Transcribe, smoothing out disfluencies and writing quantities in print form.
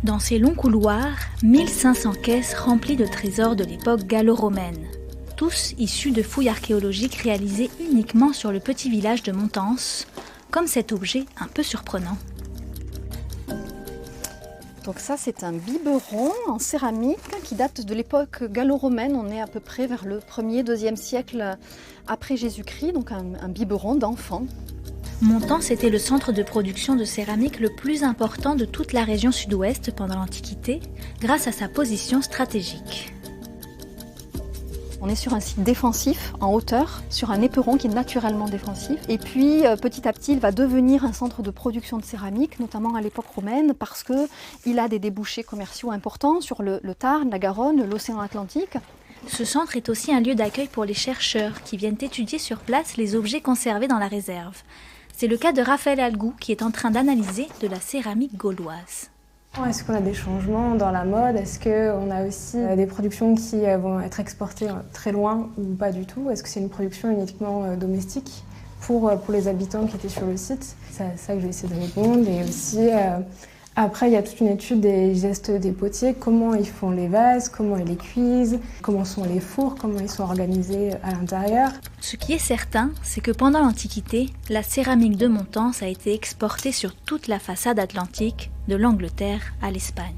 Dans ces longs couloirs, 1500 caisses remplies de trésors de l'époque gallo-romaine, tous issus de fouilles archéologiques réalisées uniquement sur le petit village de Montense, comme cet objet un peu surprenant. Donc ça, c'est un biberon en céramique qui date de l'époque gallo-romaine. On est à peu près vers le 1er, 2e siècle après Jésus-Christ, donc un biberon d'enfant. Montense était le centre de production de céramique le plus important de toute la région sud-ouest pendant l'Antiquité, grâce à sa position stratégique. On est sur un site défensif, en hauteur, sur un éperon qui est naturellement défensif. Et puis, petit à petit, il va devenir un centre de production de céramique, notamment à l'époque romaine, parce qu'il a des débouchés commerciaux importants sur le Tarn, la Garonne, l'océan Atlantique. Ce centre est aussi un lieu d'accueil pour les chercheurs qui viennent étudier sur place les objets conservés dans la réserve. C'est le cas de Raphaël Algou qui est en train d'analyser de la céramique gauloise. Est-ce qu'on a des changements dans la mode? Est-ce qu'on a aussi des productions qui vont être exportées très loin ou pas du tout? Est-ce que c'est une production uniquement domestique pour les habitants qui étaient sur le site? C'est à ça que je vais essayer de répondre. Et aussi, après, il y a toute une étude des gestes des potiers, comment ils font les vases, comment ils les cuisent, comment sont les fours, comment ils sont organisés à l'intérieur. Ce qui est certain, c'est que pendant l'Antiquité, la céramique de Montense a été exportée sur toute la façade atlantique, de l'Angleterre à l'Espagne.